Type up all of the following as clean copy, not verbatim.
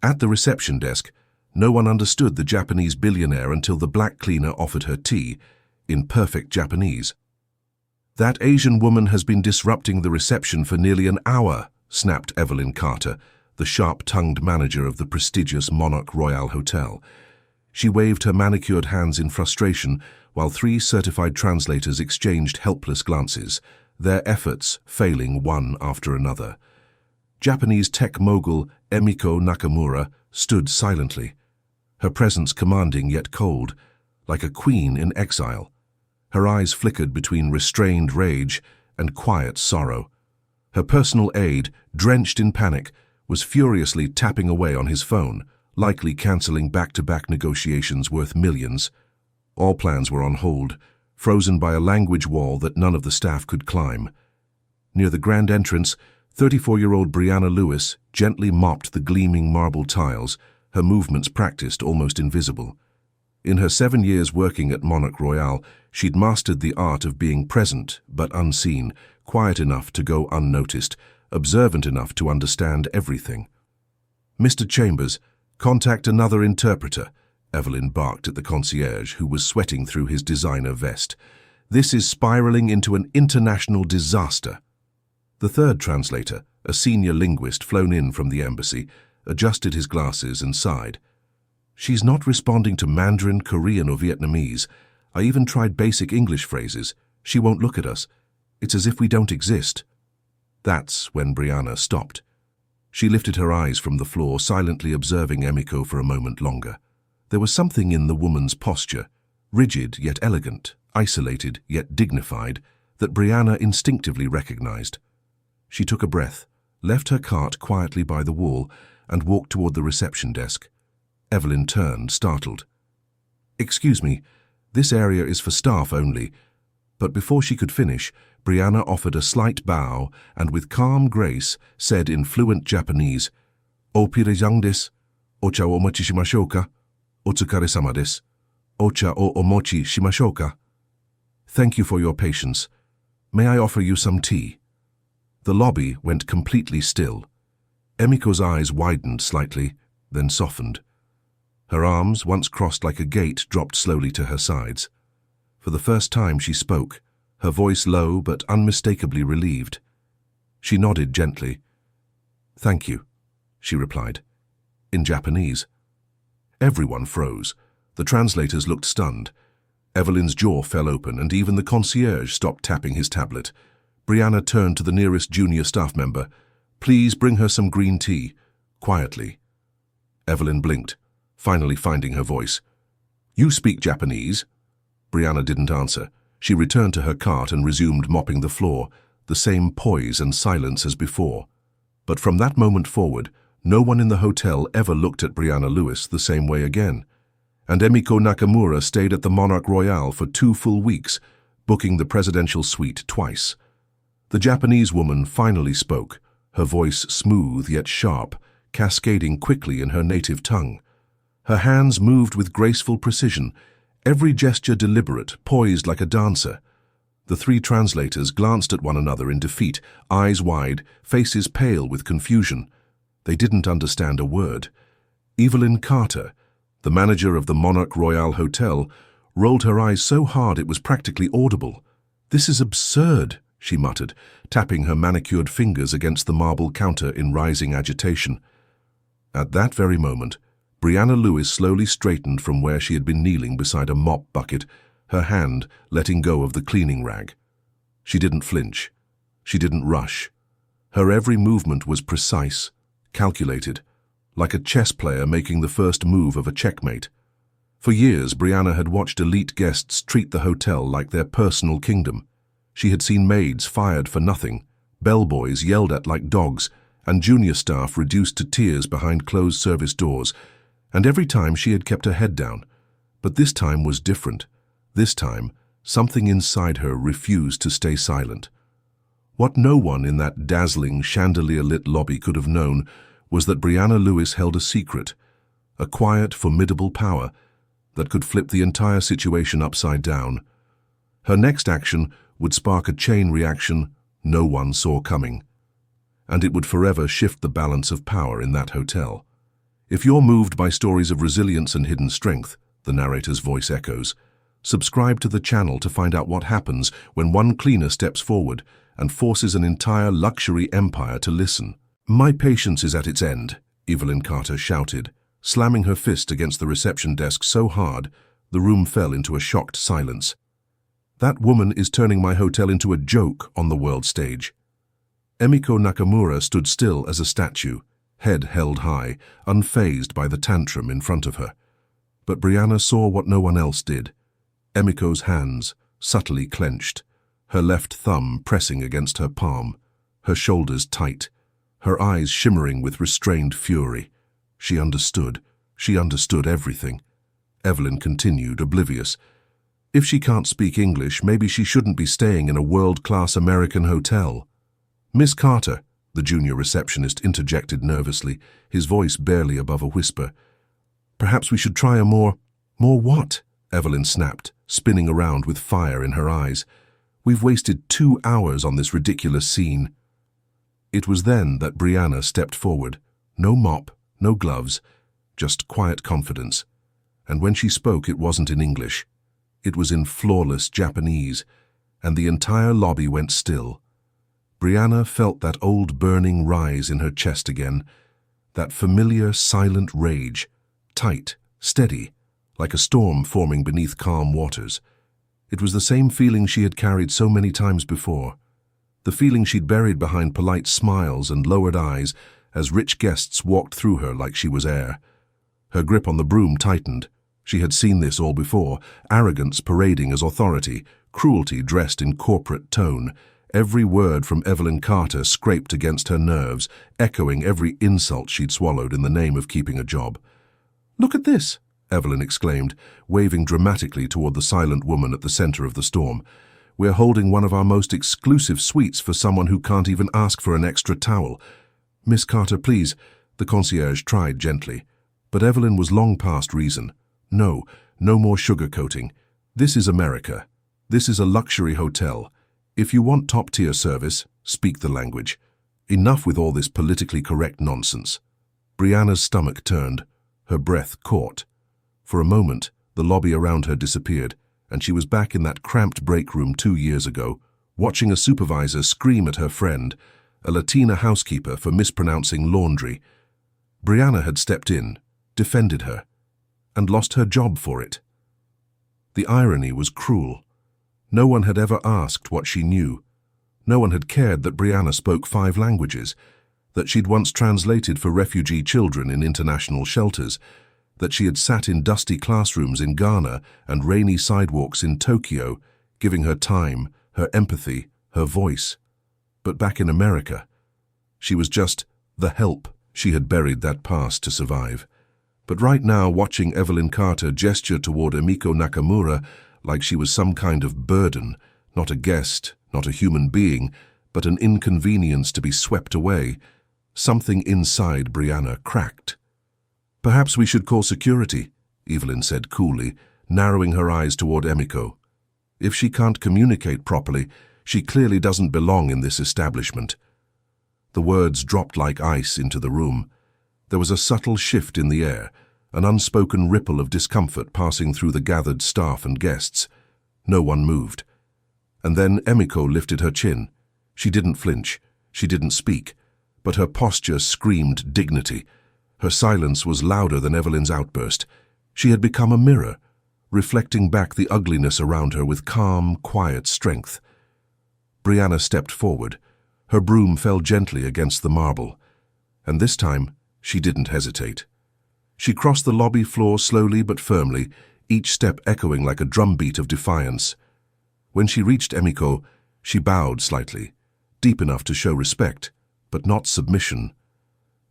At the reception desk, no one understood the Japanese billionaire until the black cleaner offered her tea, in perfect Japanese. "That Asian woman has been disrupting the reception for nearly an hour," snapped Evelyn Carter, the sharp-tongued manager of the prestigious Monarch Royal Hotel. She waved her manicured hands in frustration while 3 certified translators exchanged helpless glances, their efforts failing one after another. Japanese tech mogul Emiko Nakamura stood silently, her presence commanding yet cold, like a queen in exile. Her eyes flickered between restrained rage and quiet sorrow. Her personal aide, drenched in panic, was furiously tapping away on his phone, likely cancelling back-to-back negotiations worth millions. All plans were on hold, frozen by a language wall that none of the staff could climb. Near the grand entrance, 34-year-old Brianna Lewis gently mopped the gleaming marble tiles, her movements practiced almost invisible. In her 7 years working at Monarch Royal, she'd mastered the art of being present but unseen, quiet enough to go unnoticed, observant enough to understand everything. "Mr. Chambers, contact another interpreter," Evelyn barked at the concierge, who was sweating through his designer vest. "This is spiraling into an international disaster." The third translator, a senior linguist flown in from the embassy, adjusted his glasses and sighed. "She's not responding to Mandarin, Korean, or Vietnamese. I even tried basic English phrases. She won't look at us. It's as if we don't exist." That's when Brianna stopped. She lifted her eyes from the floor, silently observing Emiko for a moment longer. There was something in the woman's posture, rigid yet elegant, isolated yet dignified, that Brianna instinctively recognized. She took a breath, left her cart quietly by the wall, and walked toward the reception desk. Evelyn turned, startled. "Excuse me, this area is for staff only." But before she could finish, Brianna offered a slight bow and with calm grace said in fluent Japanese, "Opirejang desu. Ocha o omochi shimashou ka? Otsukare-sama desu. Ocha o omochi shimashou ka?" "Thank you for your patience. May I offer you some tea?" The lobby went completely still. Emiko's eyes widened slightly, then softened. Her arms, once crossed like a gate, dropped slowly to her sides. For the first time she spoke, her voice low but unmistakably relieved. She nodded gently. "Thank you," she replied, in Japanese. Everyone froze. The translators looked stunned. Evelyn's jaw fell open, and even the concierge stopped tapping his tablet. Brianna turned to the nearest junior staff member. "Please bring her some green tea," quietly. Evelyn blinked, finally finding her voice. "You speak Japanese?" Brianna didn't answer. She returned to her cart and resumed mopping the floor, the same poise and silence as before. But from that moment forward, no one in the hotel ever looked at Brianna Lewis the same way again. And Emiko Nakamura stayed at the Monarch Royal for 2 full weeks, booking the presidential suite twice. The Japanese woman finally spoke, her voice smooth yet sharp, cascading quickly in her native tongue. Her hands moved with graceful precision, every gesture deliberate, poised like a dancer. The 3 translators glanced at one another in defeat, eyes wide, faces pale with confusion. They didn't understand a word. Evelyn Carter, the manager of the Monarch Royal Hotel, rolled her eyes so hard it was practically audible. "This is absurd," she muttered, tapping her manicured fingers against the marble counter in rising agitation. At that very moment, Brianna Lewis slowly straightened from where she had been kneeling beside a mop bucket, her hand letting go of the cleaning rag. She didn't flinch. She didn't rush. Her every movement was precise, calculated, like a chess player making the first move of a checkmate. For years, Brianna had watched elite guests treat the hotel like their personal kingdom. She had seen maids fired for nothing, bellboys yelled at like dogs, and junior staff reduced to tears behind closed service doors, and every time she had kept her head down. But this time was different. This time, something inside her refused to stay silent. What no one in that dazzling, chandelier-lit lobby could have known was that Brianna Lewis held a secret, a quiet, formidable power that could flip the entire situation upside down. Her next action would spark a chain reaction no one saw coming, and it would forever shift the balance of power in that hotel. If you're moved by stories of resilience and hidden strength, the narrator's voice echoes, subscribe to the channel to find out what happens when one cleaner steps forward and forces an entire luxury empire to listen. My patience is at its end, Evelyn Carter shouted, slamming her fist against the reception desk so hard the room fell into a shocked silence. That woman is turning my hotel into a joke on the world stage. Emiko Nakamura stood still as a statue, head held high, unfazed by the tantrum in front of her. But Brianna saw what no one else did. Emiko's hands, subtly clenched, her left thumb pressing against her palm, her shoulders tight, her eyes shimmering with restrained fury. She understood. She understood everything. Evelyn continued, oblivious. If she can't speak English, maybe she shouldn't be staying in a world-class American hotel. Miss Carter, the junior receptionist interjected nervously, his voice barely above a whisper. Perhaps we should try a more what? Evelyn snapped, spinning around with fire in her eyes. We've wasted 2 hours on this ridiculous scene. It was then that Brianna stepped forward. No mop, no gloves, just quiet confidence. And when she spoke, it wasn't in English. It was in flawless Japanese, and the entire lobby went still. Brianna felt that old burning rise in her chest again, that familiar silent rage, tight, steady, like a storm forming beneath calm waters. It was the same feeling she had carried so many times before, the feeling she'd buried behind polite smiles and lowered eyes as rich guests walked through her like she was air. Her grip on the broom tightened. She had seen this all before, arrogance parading as authority, cruelty dressed in corporate tone. Every word from Evelyn Carter scraped against her nerves, echoing every insult she'd swallowed in the name of keeping a job. "Look at this," Evelyn exclaimed, waving dramatically toward the silent woman at the center of the storm. "We're holding one of our most exclusive suites for someone who can't even ask for an extra towel. Miss Carter, please," the concierge tried gently. But Evelyn was long past reason. No more sugarcoating. This is America. This is a luxury hotel. If you want top-tier service, speak the language. Enough with all this politically correct nonsense. Brianna's stomach turned, her breath caught. For a moment, the lobby around her disappeared, and she was back in that cramped break room 2 years ago, watching a supervisor scream at her friend, a Latina housekeeper, for mispronouncing laundry. Brianna had stepped in, defended her, and lost her job for it. The irony was cruel. No one had ever asked what she knew. No one had cared that Brianna spoke 5 languages, that she'd once translated for refugee children in international shelters, that she had sat in dusty classrooms in Ghana and rainy sidewalks in Tokyo, giving her time, her empathy, her voice. But back in America, she was just the help. She had buried that past to survive. But right now, watching Evelyn Carter gesture toward Emiko Nakamura like she was some kind of burden, not a guest, not a human being, but an inconvenience to be swept away, something inside Brianna cracked. "Perhaps we should call security," Evelyn said coolly, narrowing her eyes toward Emiko. "If she can't communicate properly, she clearly doesn't belong in this establishment." The words dropped like ice into the room. There was a subtle shift in the air, an unspoken ripple of discomfort passing through the gathered staff and guests. No one moved. And then Emiko lifted her chin. She didn't flinch. She didn't speak. But her posture screamed dignity. Her silence was louder than Evelyn's outburst. She had become a mirror, reflecting back the ugliness around her with calm, quiet strength. Brianna stepped forward. Her broom fell gently against the marble. And this time, she didn't hesitate. She crossed the lobby floor slowly but firmly, each step echoing like a drumbeat of defiance. When she reached Emiko, she bowed slightly, deep enough to show respect, but not submission.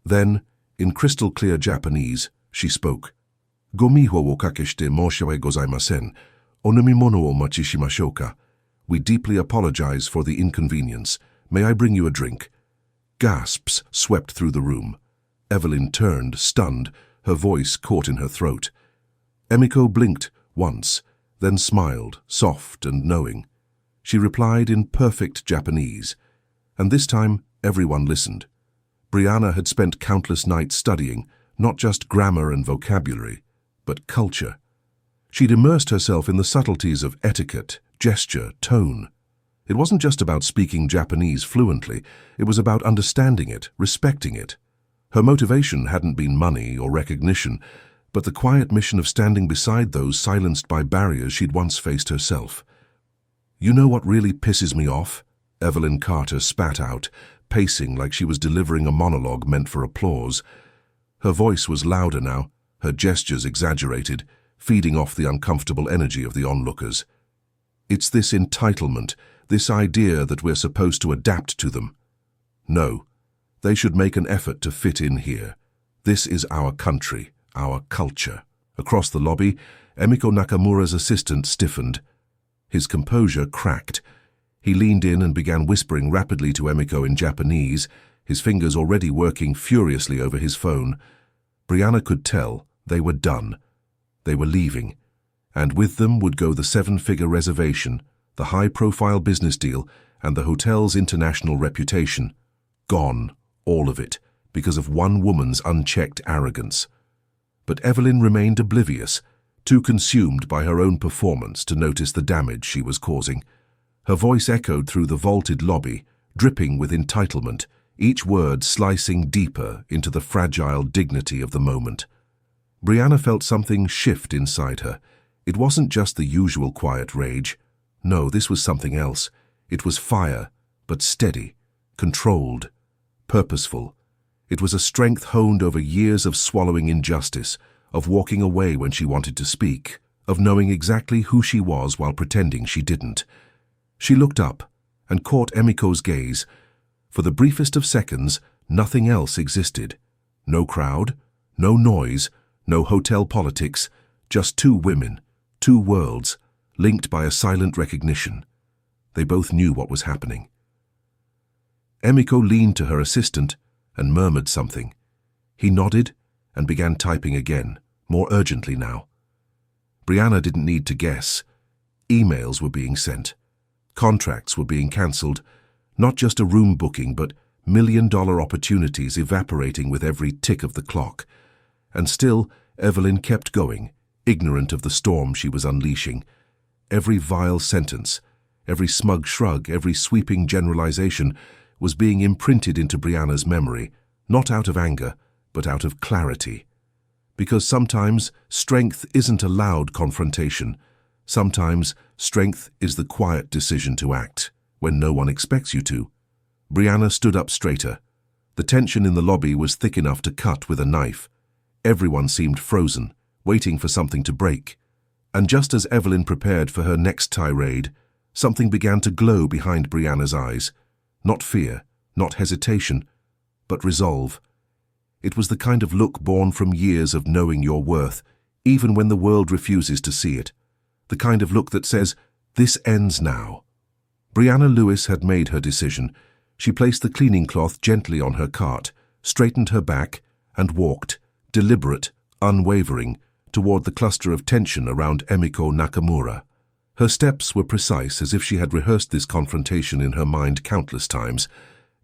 Then, in crystal-clear Japanese, she spoke. "Gomiho wo kakeshite moshiwae gozaimasen. Onomimono o machi shimashou ka? We deeply apologize for the inconvenience. May I bring you a drink?" Gasps swept through the room. Evelyn turned, stunned, her voice caught in her throat. Emiko blinked once, then smiled, soft and knowing. She replied in perfect Japanese, and this time everyone listened. Brianna had spent countless nights studying, not just grammar and vocabulary, but culture. She'd immersed herself in the subtleties of etiquette, gesture, tone. It wasn't just about speaking Japanese fluently, it was about understanding it, respecting it. Her motivation hadn't been money or recognition, but the quiet mission of standing beside those silenced by barriers she'd once faced herself. "You know what really pisses me off?" Evelyn Carter spat out, pacing like she was delivering a monologue meant for applause. Her voice was louder now, her gestures exaggerated, feeding off the uncomfortable energy of the onlookers. "It's this entitlement, this idea that we're supposed to adapt to them. No, they should make an effort to fit in here. This is our country, our culture." Across the lobby, Emiko Nakamura's assistant stiffened. His composure cracked. He leaned in and began whispering rapidly to Emiko in Japanese, his fingers already working furiously over his phone. Brianna could tell they were done. They were leaving, and with them would go the 7-figure reservation, the high-profile business deal, and the hotel's international reputation. Gone, all of it, because of one woman's unchecked arrogance. But Evelyn remained oblivious, too consumed by her own performance to notice the damage she was causing. Her voice echoed through the vaulted lobby, dripping with entitlement, each word slicing deeper into the fragile dignity of the moment. Brianna felt something shift inside her. It wasn't just the usual quiet rage. No, this was something else. It was fire, but steady, controlled, purposeful. It was a strength honed over years of swallowing injustice, of walking away when she wanted to speak, of knowing exactly who she was while pretending she didn't. She looked up and caught Emiko's gaze. For the briefest of seconds, nothing else existed. No crowd, no noise, no hotel politics, just two women, two worlds, linked by a silent recognition. They both knew what was happening. Emiko leaned to her assistant and murmured something. He nodded and began typing again, more urgently now. Brianna didn't need to guess. Emails were being sent. Contracts were being cancelled. Not just a room booking, but million-dollar opportunities evaporating with every tick of the clock. And still, Evelyn kept going, ignorant of the storm she was unleashing. Every vile sentence, every smug shrug, every sweeping generalization was being imprinted into Brianna's memory, not out of anger, but out of clarity. Because sometimes strength isn't a loud confrontation. Sometimes strength is the quiet decision to act when no one expects you to. Brianna stood up straighter. The tension in the lobby was thick enough to cut with a knife. Everyone seemed frozen, waiting for something to break. And just as Evelyn prepared for her next tirade, something began to glow behind Brianna's eyes. Not fear, not hesitation, but resolve. It was the kind of look born from years of knowing your worth, even when the world refuses to see it. The kind of look that says, "This ends now." Brianna Lewis had made her decision. She placed the cleaning cloth gently on her cart, straightened her back, and walked, deliberate, unwavering, toward the cluster of tension around Emiko Nakamura. Her steps were precise, as if she had rehearsed this confrontation in her mind countless times,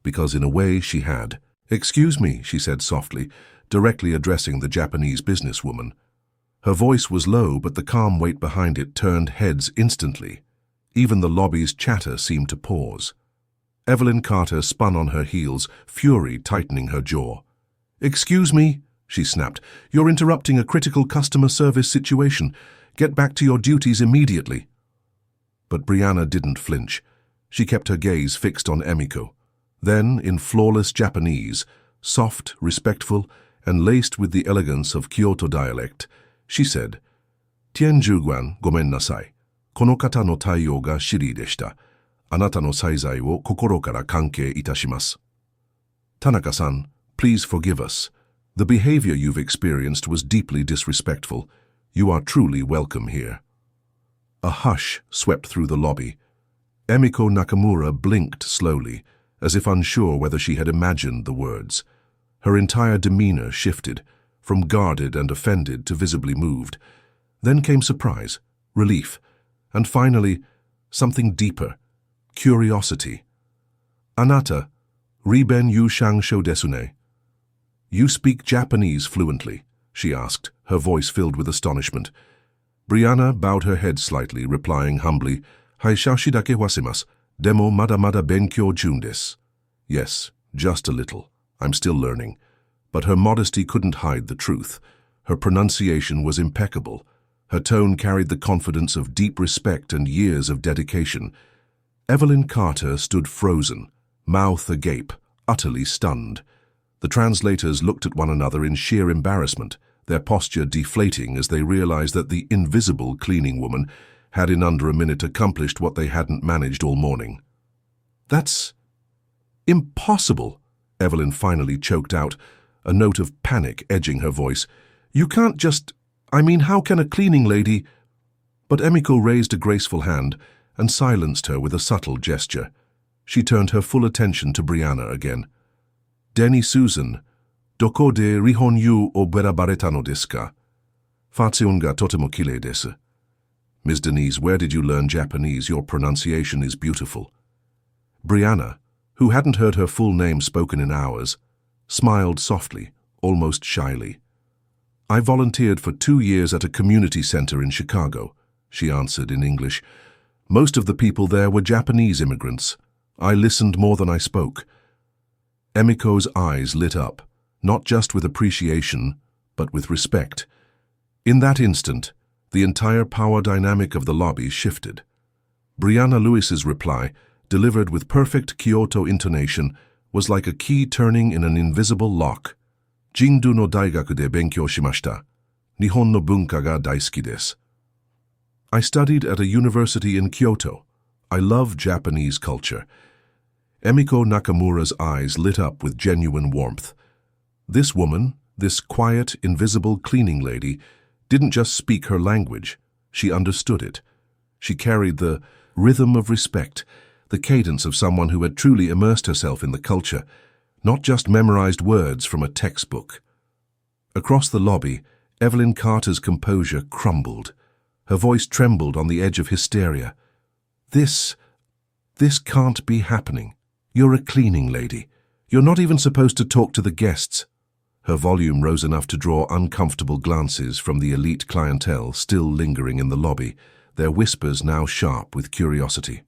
because in a way she had. "Excuse me," she said softly, directly addressing the Japanese businesswoman. Her voice was low, but the calm weight behind it turned heads instantly. Even the lobby's chatter seemed to pause. Evelyn Carter spun on her heels, fury tightening her jaw. "Excuse me," she snapped. "You're interrupting a critical customer service situation. Get back to your duties immediately." But Brianna didn't flinch. She kept her gaze fixed on Emiko. Then, in flawless Japanese, soft, respectful, and laced with the elegance of Kyoto dialect, she said, "Tianjuguan gomen nasai. Kono kata no taiyou ga shiri deshita. Anata no saizai wo kokoro kara kankei itashimasu." "Tanaka-san, please forgive us. The behavior you've experienced was deeply disrespectful. You are truly welcome here." A hush swept through the lobby. Emiko Nakamura blinked slowly, as if unsure whether she had imagined the words. Her entire demeanor shifted, from guarded and offended to visibly moved. Then came surprise, relief, and finally, something deeper, curiosity. "Anata, riben yu shangsho desu ne." "You speak Japanese fluently?" she asked, her voice filled with astonishment. Brianna bowed her head slightly, replying humbly, "Hai shaoshi dake wasimasu, demo mada benkyou jun desu." Yes, just a little. I'm still learning. But her modesty couldn't hide the truth. Her pronunciation was impeccable. Her tone carried the confidence of deep respect and years of dedication. Evelyn Carter stood frozen, mouth agape, utterly stunned. The translators looked at one another in sheer embarrassment, their posture deflating as they realized that the invisible cleaning woman had in under a minute accomplished what they hadn't managed all morning. "That's impossible," Evelyn finally choked out, a note of panic edging her voice. "You can't just... how can a cleaning lady—" But Emiko raised a graceful hand and silenced her with a subtle gesture. She turned her full attention to Brianna again. "Denny Susan, doko de rihonyu o berabareta no desu ka? Fatsuun ga totemo kirei desu." "Ms. Denise, where did you learn Japanese? Your pronunciation is beautiful." Brianna, who hadn't heard her full name spoken in hours, smiled softly, almost shyly. "I volunteered for 2 years at a community center in Chicago," she answered in English. "Most of the people there were Japanese immigrants. I listened more than I spoke." Emiko's eyes lit up, not just with appreciation, but with respect. In that instant, the entire power dynamic of the lobby shifted. Brianna Lewis's reply, delivered with perfect Kyoto intonation, was like a key turning in an invisible lock. "Jindu no daigaku de benkyou shimashita. Nihon no bunka ga daisuki desu." "I studied at a university in Kyoto. I love Japanese culture." Emiko Nakamura's eyes lit up with genuine warmth. This woman, this quiet, invisible cleaning lady, didn't just speak her language. She understood it. She carried the rhythm of respect, the cadence of someone who had truly immersed herself in the culture, not just memorized words from a textbook. Across the lobby, Evelyn Carter's composure crumbled. Her voice trembled on the edge of hysteria. This can't be happening. You're a cleaning lady. You're not even supposed to talk to the guests." Her volume rose enough to draw uncomfortable glances from the elite clientele still lingering in the lobby, their whispers now sharp with curiosity.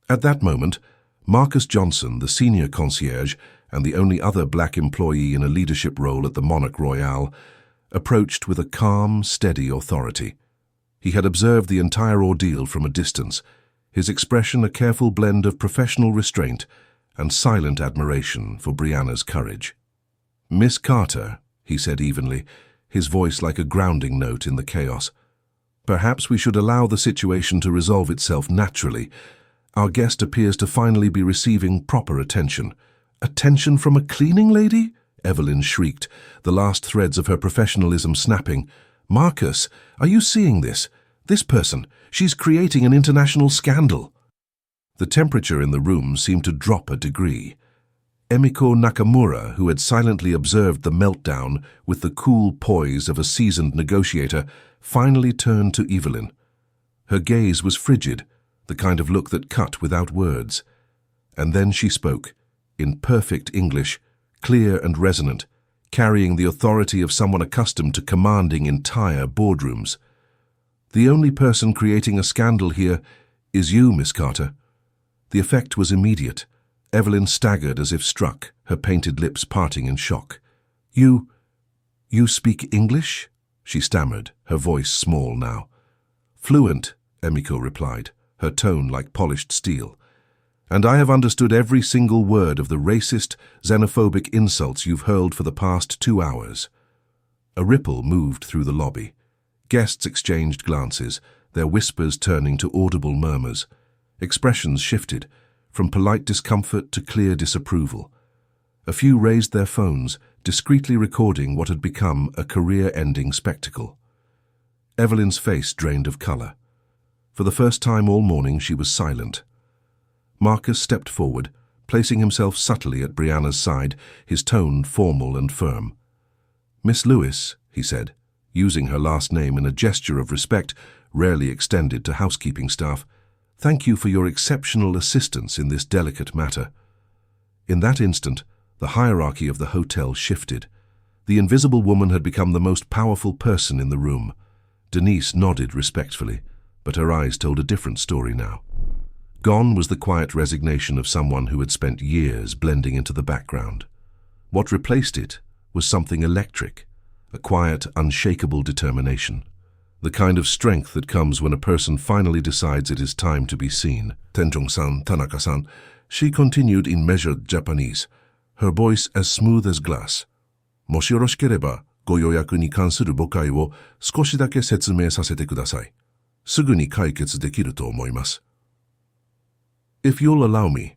At that moment, Marcus Johnson, the senior concierge and the only other black employee in a leadership role at the Monarch Royale, approached with a calm, steady authority. He had observed the entire ordeal from a distance, his expression a careful blend of professional restraint and silent admiration for Brianna's courage. "Miss Carter," he said evenly, his voice like a grounding note in the chaos, "perhaps we should allow the situation to resolve itself naturally. Our guest appears to finally be receiving proper attention." "Attention from a cleaning lady?" Evelyn shrieked, the last threads of her professionalism snapping. "Marcus, are you seeing this? This person, she's creating an international scandal." The temperature in the room seemed to drop a degree. Emiko Nakamura, who had silently observed the meltdown with the cool poise of a seasoned negotiator, finally turned to Evelyn. Her gaze was frigid, the kind of look that cut without words. And then she spoke, in perfect English, clear and resonant, carrying the authority of someone accustomed to commanding entire boardrooms. "The only person creating a scandal here is you, Miss Carter." The effect was immediate. Evelyn staggered as if struck, her painted lips parting in shock. You speak English?" she stammered, her voice small now. "Fluent," Emiko replied, her tone like polished steel. "And I have understood every single word of the racist, xenophobic insults you've hurled for the past 2 hours." A ripple moved through the lobby. Guests exchanged glances, their whispers turning to audible murmurs. Expressions shifted, from polite discomfort to clear disapproval. A few raised their phones, discreetly recording what had become a career-ending spectacle. Evelyn's face drained of color. For the first time all morning, she was silent. Marcus stepped forward, placing himself subtly at Brianna's side, his tone formal and firm. "Miss Lewis," he said, using her last name in a gesture of respect rarely extended to housekeeping staff, "thank you for your exceptional assistance in this delicate matter." In that instant, the hierarchy of the hotel shifted. The invisible woman had become the most powerful person in the room. Denise nodded respectfully, but her eyes told a different story now. Gone was the quiet resignation of someone who had spent years blending into the background. What replaced it was something electric, a quiet, unshakable determination. The kind of strength that comes when a person finally decides it is time to be seen. Tenjong-san, Tanaka-san, she continued in measured Japanese, her voice as smooth as glass. もしよろしければ、ご予約に関する誤解を少しだけ説明させてください。すぐに解決できると思います。If you'll allow me,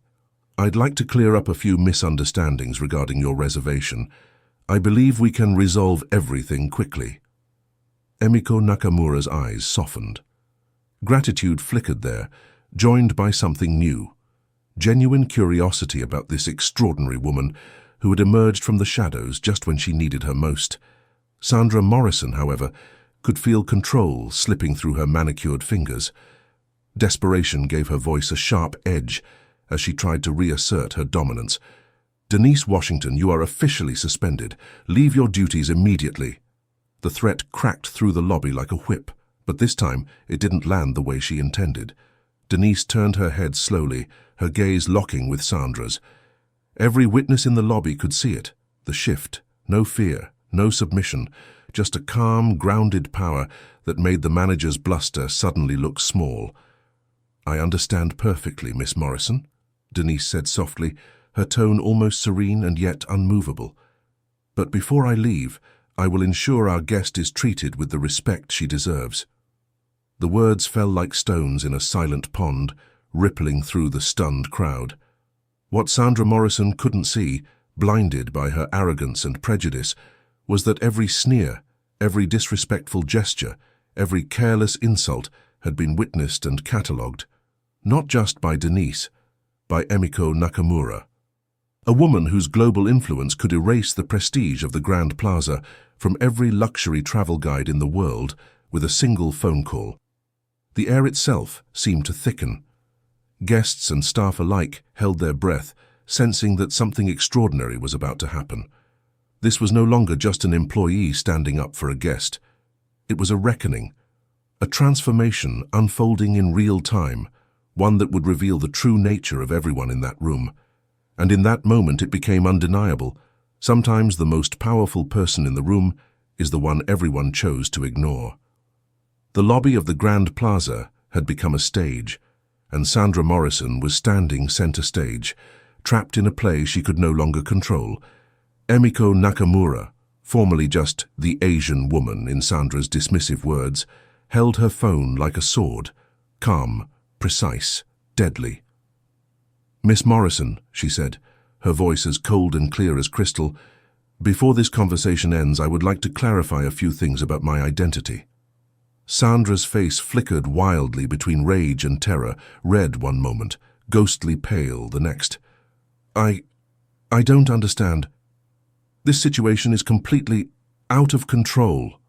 I'd like to clear up a few misunderstandings regarding your reservation. I believe we can resolve everything quickly. Emiko Nakamura's eyes softened. Gratitude flickered there, joined by something new. Genuine curiosity about this extraordinary woman who had emerged from the shadows just when she needed her most. Sandra Morrison, however, could feel control slipping through her manicured fingers. Desperation gave her voice a sharp edge as she tried to reassert her dominance. Denise Washington, you are officially suspended. Leave your duties immediately. The threat cracked through the lobby like a whip, but this time it didn't land the way she intended. Denise turned her head slowly, her gaze locking with Sandra's. Every witness in the lobby could see it. The shift, no fear, no submission, just a calm, grounded power that made the manager's bluster suddenly look small. I understand perfectly, Miss Morrison, Denise said softly, her tone almost serene and yet unmovable. But before I leave, I will ensure our guest is treated with the respect she deserves. The words fell like stones in a silent pond, rippling through the stunned crowd. What Sandra Morrison couldn't see, blinded by her arrogance and prejudice, was that every sneer, every disrespectful gesture, every careless insult had been witnessed and catalogued, not just by Denise, by Emiko Nakamura. A woman whose global influence could erase the prestige of the Grand Plaza from every luxury travel guide in the world with a single phone call. The air itself seemed to thicken. Guests and staff alike held their breath, sensing that something extraordinary was about to happen. This was no longer just an employee standing up for a guest. It was a reckoning, a transformation unfolding in real time, one that would reveal the true nature of everyone in that room. And in that moment it became undeniable. Sometimes the most powerful person in the room is the one everyone chose to ignore. The lobby of the Grand Plaza had become a stage, and Sandra Morrison was standing center stage, trapped in a play she could no longer control. Emiko Nakamura, formerly just the Asian woman in Sandra's dismissive words, held her phone like a sword, calm, precise, deadly. Miss Morrison, she said, her voice as cold and clear as crystal, before this conversation ends, I would like to clarify a few things about my identity. Sandra's face flickered wildly between rage and terror, red one moment, ghostly pale the next. I don't understand. This situation is completely out of control.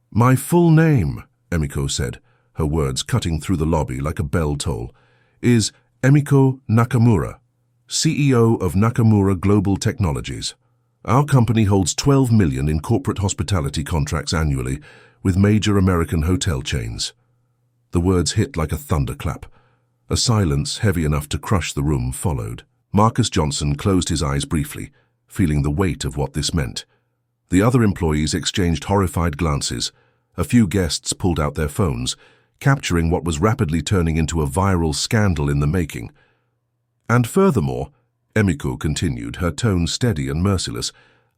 My full name, Emiko said, her words cutting through the lobby like a bell toll, is Emiko Nakamura, CEO of Nakamura Global Technologies. Our company holds $12 million in corporate hospitality contracts annually with major American hotel chains. The words hit like a thunderclap. A silence heavy enough to crush the room followed. Marcus Johnson closed his eyes briefly, feeling the weight of what this meant. The other employees exchanged horrified glances. A few guests pulled out their phones, capturing what was rapidly turning into a viral scandal in the making. And furthermore, Emiko continued, her tone steady and merciless,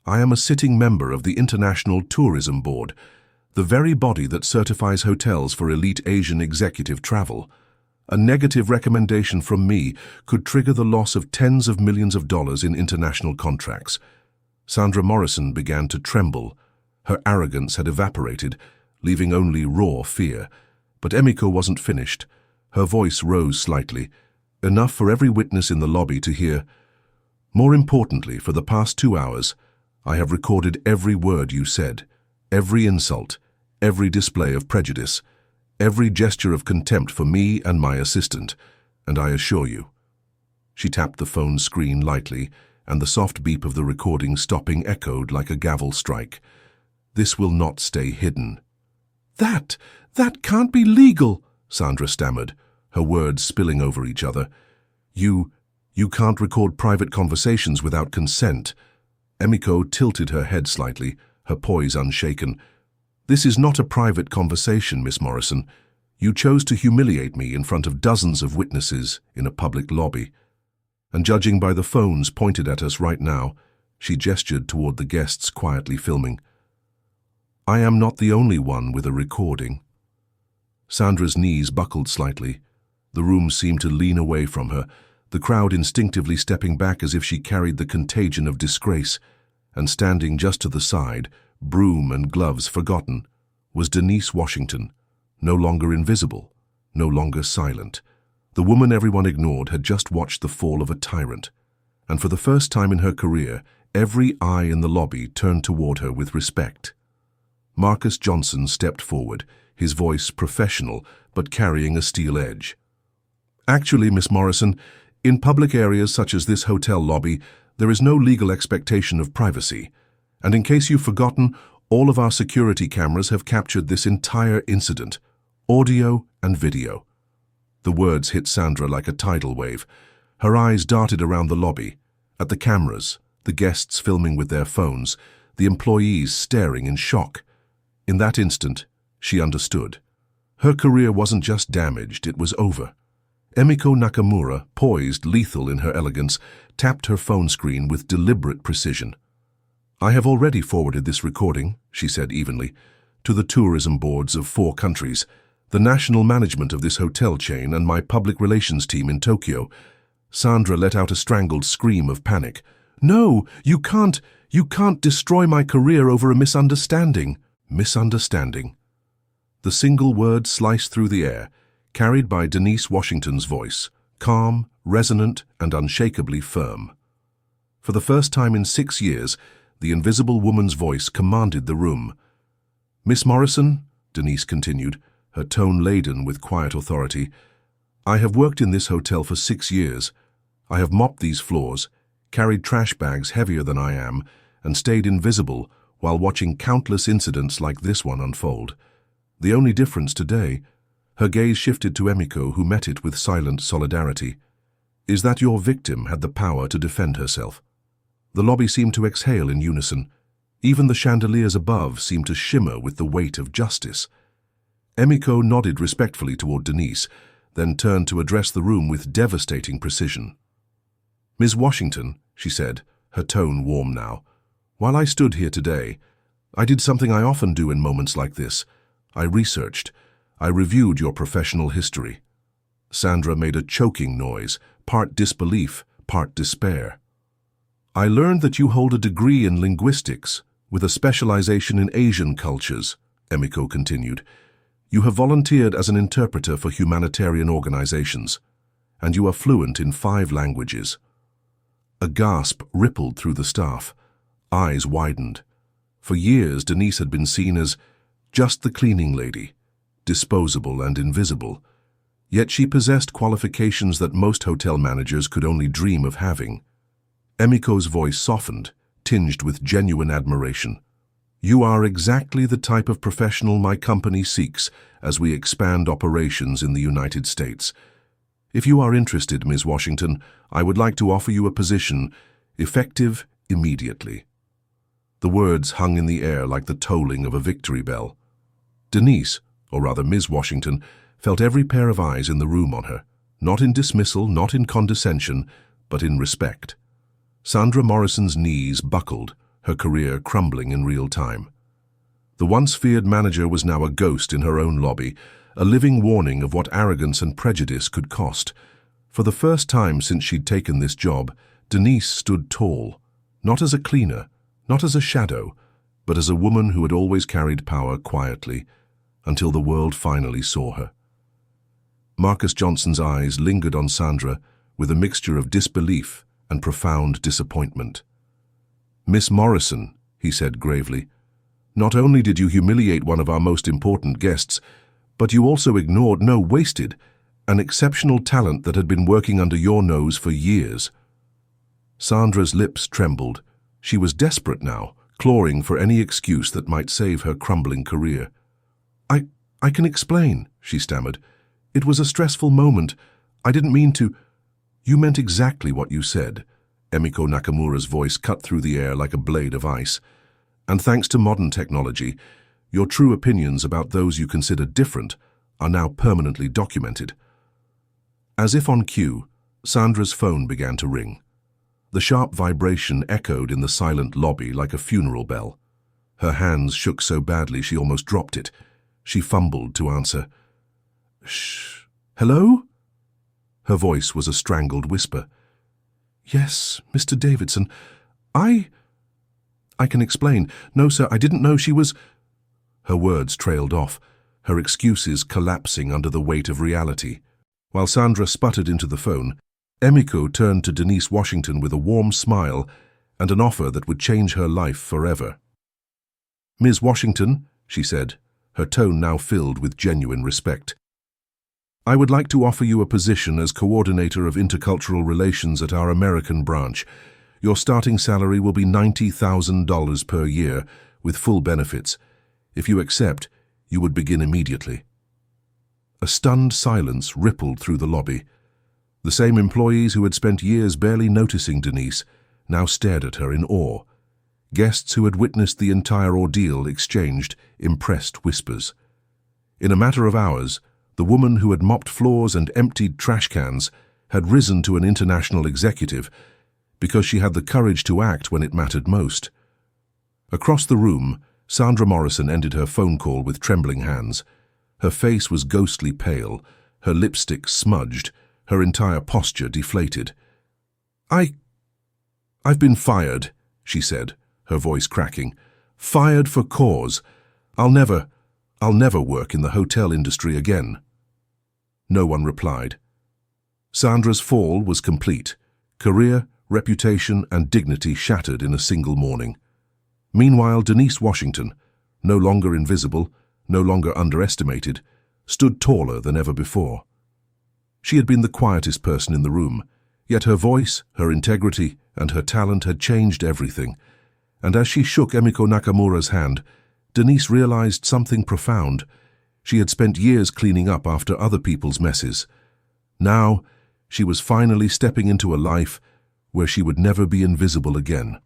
I am a sitting member of the International Tourism Board, the very body that certifies hotels for elite Asian executive travel. A negative recommendation from me could trigger the loss of tens of millions of dollars in international contracts. Sandra Morrison began to tremble. Her arrogance had evaporated, leaving only raw fear. But Emiko wasn't finished. Her voice rose slightly, enough for every witness in the lobby to hear. More importantly, for the past 2 hours, I have recorded every word you said, every insult, every display of prejudice, every gesture of contempt for me and my assistant, and I assure you. She tapped the phone screen lightly, and the soft beep of the recording stopping echoed like a gavel strike. "This will not stay hidden." That can't be legal," Sandra stammered, her words spilling over each other. You can't record private conversations without consent." Emiko tilted her head slightly, her poise unshaken. "This is not a private conversation, Miss Morrison. You chose to humiliate me in front of dozens of witnesses in a public lobby. And judging by the phones pointed at us right now," she gestured toward the guests quietly filming, "I am not the only one with a recording." Sandra's knees buckled slightly. The room seemed to lean away from her, the crowd instinctively stepping back as if she carried the contagion of disgrace. And standing just to the side, broom and gloves forgotten, was Denise Washington, no longer invisible, no longer silent. The woman everyone ignored had just watched the fall of a tyrant, and for the first time in her career, every eye in the lobby turned toward her with respect. Marcus Johnson stepped forward, his voice professional but carrying a steel edge. "Actually, Miss Morrison, in public areas such as this hotel lobby, there is no legal expectation of privacy. And in case you've forgotten, all of our security cameras have captured this entire incident, audio and video." The words hit Sandra like a tidal wave. Her eyes darted around the lobby, at the cameras, the guests filming with their phones, the employees staring in shock. In that instant, she understood. Her career wasn't just damaged, it was over. Emiko Nakamura, poised, lethal in her elegance, tapped her phone screen with deliberate precision. "I have already forwarded this recording," she said evenly, "to the tourism boards of 4 countries, the national management of this hotel chain, and my public relations team in Tokyo." Sandra let out a strangled scream of panic. "No, you can't destroy my career over a misunderstanding." Misunderstanding. The single word sliced through the air, carried by Denise Washington's voice, calm, resonant, and unshakably firm. For the first time in 6 years, the invisible woman's voice commanded the room. "Miss Morrison," Denise continued, her tone laden with quiet authority, "I have worked in this hotel for 6 years. I have mopped these floors, carried trash bags heavier than I am, and stayed invisible while watching countless incidents like this one unfold. The only difference today," her gaze shifted to Emiko, who met it with silent solidarity, "is that your victim had the power to defend herself." The lobby seemed to exhale in unison. Even the chandeliers above seemed to shimmer with the weight of justice. Emiko nodded respectfully toward Denise, then turned to address the room with devastating precision. "Ms. Washington," she said, her tone warm now, "while I stood here today, I did something I often do in moments like this. I researched. I reviewed your professional history." Sandra made a choking noise, part disbelief, part despair. "I learned that you hold a degree in linguistics, with a specialization in Asian cultures," Emiko continued. "You have volunteered as an interpreter for humanitarian organizations, and you are fluent in 5 languages. A gasp rippled through the staff. Eyes widened. For years, Denise had been seen as just the cleaning lady, disposable and invisible. Yet she possessed qualifications that most hotel managers could only dream of having. Emiko's voice softened, tinged with genuine admiration. "You are exactly the type of professional my company seeks as we expand operations in the United States. If you are interested, Ms. Washington, I would like to offer you a position, effective immediately." The words hung in the air like the tolling of a victory bell. Denise, or rather Ms. Washington, felt every pair of eyes in the room on her, not in dismissal, not in condescension, but in respect. Sandra Morrison's knees buckled, her career crumbling in real time. The once feared manager was now a ghost in her own lobby, a living warning of what arrogance and prejudice could cost. For the first time since she'd taken this job, Denise stood tall, not as a cleaner, not as a shadow, but as a woman who had always carried power quietly, until the world finally saw her. Marcus Johnson's eyes lingered on Sandra with a mixture of disbelief and profound disappointment. "Miss Morrison," he said gravely, "not only did you humiliate one of our most important guests, but you also wasted, an exceptional talent that had been working under your nose for years." Sandra's lips trembled. She was desperate now, clawing for any excuse that might save her crumbling career. I can explain, she stammered. It was a stressful moment. I didn't mean to. You meant exactly what you said. Emiko Nakamura's voice cut through the air like a blade of ice. And thanks to modern technology, your true opinions about those you consider different are now permanently documented. As if on cue, Sandra's phone began to ring. The sharp vibration echoed in the silent lobby like a funeral bell. Her hands shook so badly she almost dropped it. She fumbled to answer. Shh. Hello? Her voice was a strangled whisper. Yes, Mr. Davidson. I can explain. No, sir, I didn't know she was... Her words trailed off, her excuses collapsing under the weight of reality. While Sandra sputtered into the phone, Emiko turned to Denise Washington with a warm smile and an offer that would change her life forever. Ms. Washington, she said, her tone now filled with genuine respect. I would like to offer you a position as coordinator of intercultural relations at our American branch. Your starting salary will be $90,000 per year, with full benefits. If you accept, you would begin immediately. A stunned silence rippled through the lobby. The same employees who had spent years barely noticing Denise now stared at her in awe. Guests who had witnessed the entire ordeal exchanged impressed whispers. In a matter of hours, the woman who had mopped floors and emptied trash cans had risen to an international executive because she had the courage to act when it mattered most. Across the room, Sandra Morrison ended her phone call with trembling hands. Her face was ghostly pale, her lipstick smudged, her entire posture deflated. I've been fired, she said, her voice cracking. Fired for cause. I'll never work in the hotel industry again. No one replied. Sandra's fall was complete. Career, reputation, and dignity shattered in a single morning. Meanwhile, Denise Washington, no longer invisible, no longer underestimated, stood taller than ever before. She had been the quietest person in the room, yet her voice, her integrity, and her talent had changed everything. And as she shook Emiko Nakamura's hand, Denise realized something profound. She had spent years cleaning up after other people's messes. Now, she was finally stepping into a life where she would never be invisible again.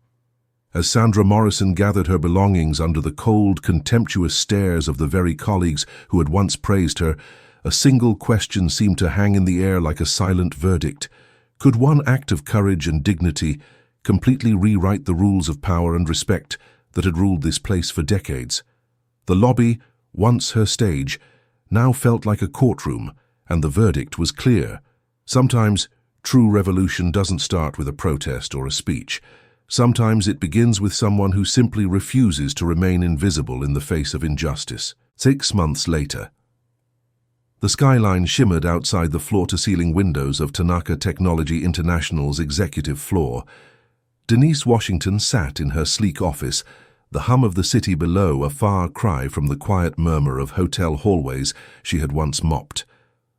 As Sandra Morrison gathered her belongings under the cold, contemptuous stares of the very colleagues who had once praised her, a single question seemed to hang in the air like a silent verdict. Could one act of courage and dignity completely rewrite the rules of power and respect that had ruled this place for decades? The lobby, once her stage, now felt like a courtroom, and the verdict was clear. Sometimes, true revolution doesn't start with a protest or a speech. Sometimes it begins with someone who simply refuses to remain invisible in the face of injustice. 6 months later. The skyline shimmered outside the floor-to-ceiling windows of Tanaka Technology International's executive floor. Denise Washington sat in her sleek office, the hum of the city below a far cry from the quiet murmur of hotel hallways she had once mopped.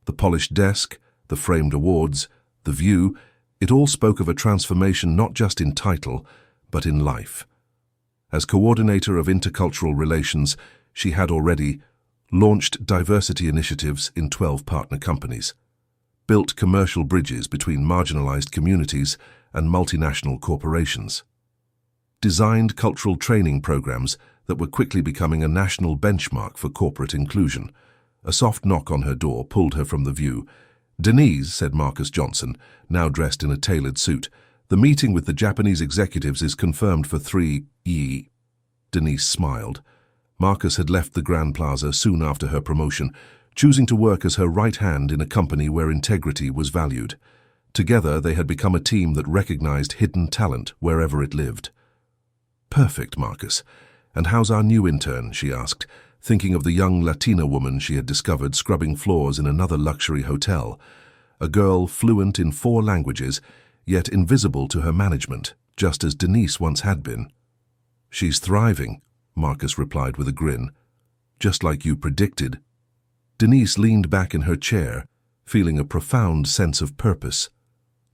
The polished desk, the framed awards, the view, it all spoke of a transformation not just in title, but in life. As coordinator of intercultural relations, she had already launched diversity initiatives in 12 partner companies, built commercial bridges between marginalized communities and multinational corporations, designed cultural training programs that were quickly becoming a national benchmark for corporate inclusion. A soft knock on her door pulled her from the view. "Denise," said Marcus Johnson, now dressed in a tailored suit, "the meeting with the Japanese executives is confirmed for 3 Denise smiled. Marcus had left the Grand Plaza soon after her promotion, choosing to work as her right hand in a company where integrity was valued. Together, they had become a team that recognized hidden talent wherever it lived. "Perfect, Marcus. And how's our new intern?" she asked, thinking of the young Latina woman she had discovered scrubbing floors in another luxury hotel. A girl fluent in 4 languages, yet invisible to her management, just as Denise once had been. "She's thriving," Marcus replied with a grin. "Just like you predicted." Denise leaned back in her chair, feeling a profound sense of purpose.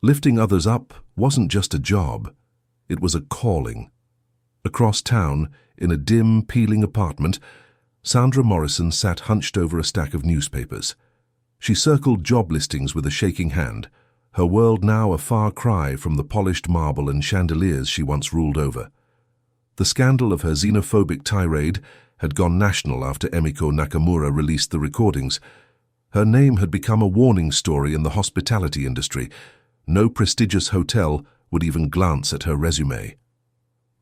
Lifting others up wasn't just a job, it was a calling. Across town, in a dim, peeling apartment, Sandra Morrison sat hunched over a stack of newspapers. She circled job listings with a shaking hand, her world now a far cry from the polished marble and chandeliers she once ruled over. The scandal of her xenophobic tirade had gone national after Emiko Nakamura released the recordings. Her name had become a warning story in the hospitality industry. No prestigious hotel would even glance at her resume.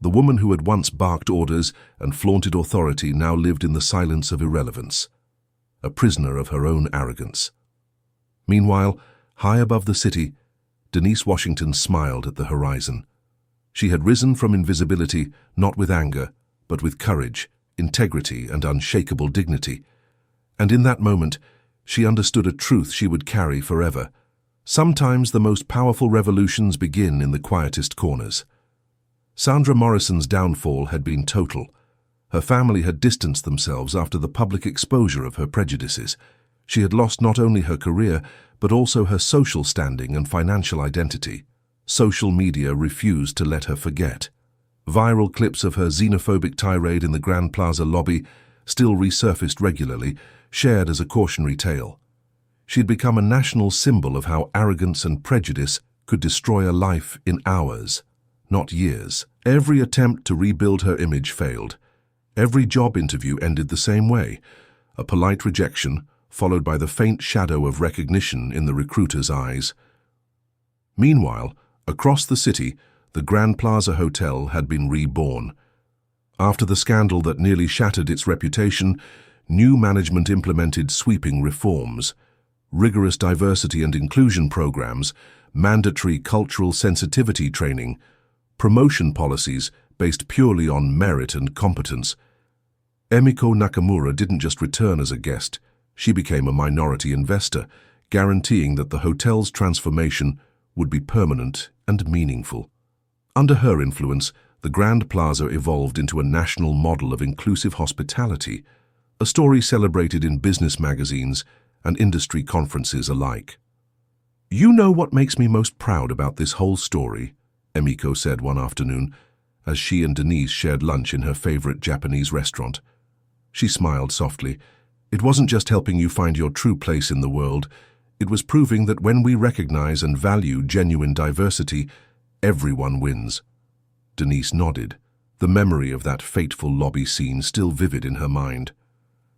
The woman who had once barked orders and flaunted authority now lived in the silence of irrelevance, a prisoner of her own arrogance. Meanwhile, high above the city, Denise Washington smiled at the horizon. She had risen from invisibility not with anger, but with courage, integrity, and unshakable dignity. And in that moment, she understood a truth she would carry forever. Sometimes the most powerful revolutions begin in the quietest corners. Sandra Morrison's downfall had been total. Her family had distanced themselves after the public exposure of her prejudices. She had lost not only her career, but also her social standing and financial identity. Social media refused to let her forget. Viral clips of her xenophobic tirade in the Grand Plaza lobby, still resurfaced regularly, shared as a cautionary tale. She had become a national symbol of how arrogance and prejudice could destroy a life in hours, not years. Every attempt to rebuild her image failed. Every job interview ended the same way, a polite rejection, followed by the faint shadow of recognition in the recruiter's eyes. Meanwhile, across the city, the Grand Plaza Hotel had been reborn. After the scandal that nearly shattered its reputation, new management implemented sweeping reforms, rigorous diversity and inclusion programs, mandatory cultural sensitivity training, promotion policies based purely on merit and competence. Emiko Nakamura didn't just return as a guest, she became a minority investor, guaranteeing that the hotel's transformation would be permanent and meaningful. Under her influence, the Grand Plaza evolved into a national model of inclusive hospitality, a story celebrated in business magazines and industry conferences alike. "You know what makes me most proud about this whole story?" Emiko said one afternoon, as she and Denise shared lunch in her favorite Japanese restaurant. She smiled softly. "It wasn't just helping you find your true place in the world. It was proving that when we recognize and value genuine diversity, everyone wins." Denise nodded, the memory of that fateful lobby scene still vivid in her mind.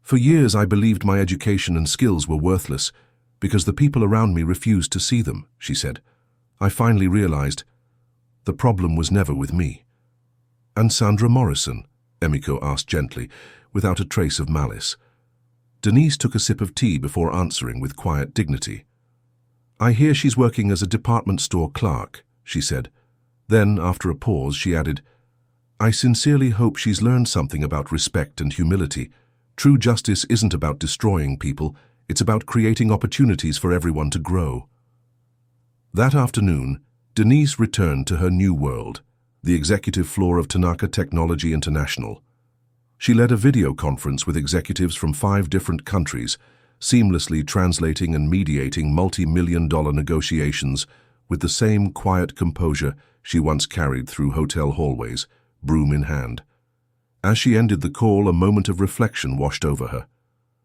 "For years I believed my education and skills were worthless because the people around me refused to see them," she said. "I finally realized the problem was never with me." "And Sandra Morrison?" Emiko asked gently, without a trace of malice. Denise took a sip of tea before answering with quiet dignity. "I hear she's working as a department store clerk," she said. Then, after a pause, she added, "I sincerely hope she's learned something about respect and humility. True justice isn't about destroying people, it's about creating opportunities for everyone to grow." That afternoon, Denise returned to her new world, the executive floor of Tanaka Technology International. She led a video conference with executives from 5 different countries, seamlessly translating and mediating multi-million-dollar negotiations with the same quiet composure she once carried through hotel hallways, broom in hand. As she ended the call, a moment of reflection washed over her.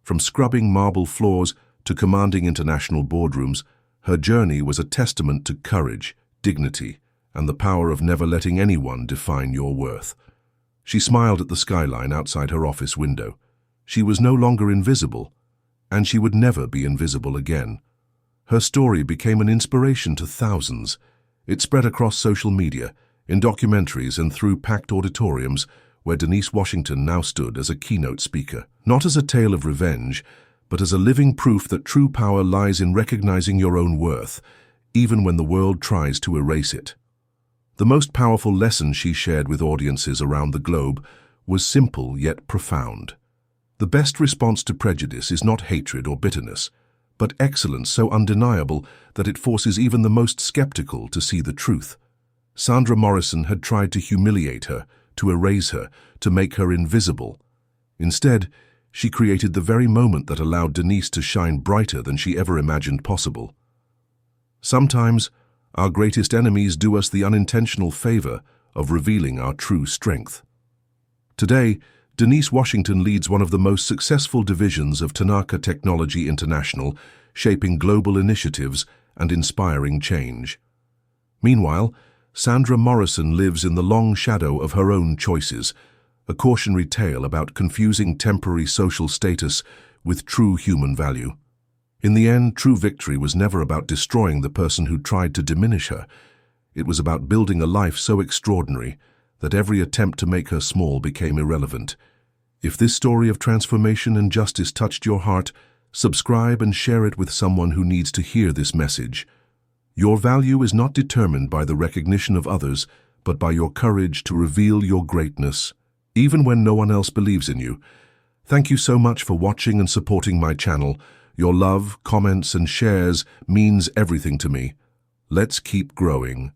From scrubbing marble floors to commanding international boardrooms, her journey was a testament to courage, dignity, and the power of never letting anyone define your worth. She smiled at the skyline outside her office window. She was no longer invisible, and she would never be invisible again. Her story became an inspiration to thousands. It spread across social media, in documentaries and through packed auditoriums, where Denise Washington now stood as a keynote speaker. Not as a tale of revenge, but as a living proof that true power lies in recognizing your own worth, even when the world tries to erase it. The most powerful lesson she shared with audiences around the globe was simple yet profound. The best response to prejudice is not hatred or bitterness, but excellence so undeniable that it forces even the most skeptical to see the truth. Sandra Morrison had tried to humiliate her, to erase her, to make her invisible. Instead, she created the very moment that allowed Denise to shine brighter than she ever imagined possible. Sometimes, Our greatest enemies do us the unintentional favor of revealing our true strength. Today, Denise Washington leads one of the most successful divisions of Tanaka Technology International, shaping global initiatives and inspiring change. Meanwhile, Sandra Morrison lives in the long shadow of her own choices, a cautionary tale about confusing temporary social status with true human value. In the end, true victory was never about destroying the person who tried to diminish her. It was about building a life so extraordinary that every attempt to make her small became irrelevant. If this story of transformation and justice touched your heart, subscribe and share it with someone who needs to hear this message. Your value is not determined by the recognition of others, but by your courage to reveal your greatness, even when no one else believes in you. Thank you so much for watching and supporting my channel. Your love, comments, and shares means everything to me. Let's keep growing.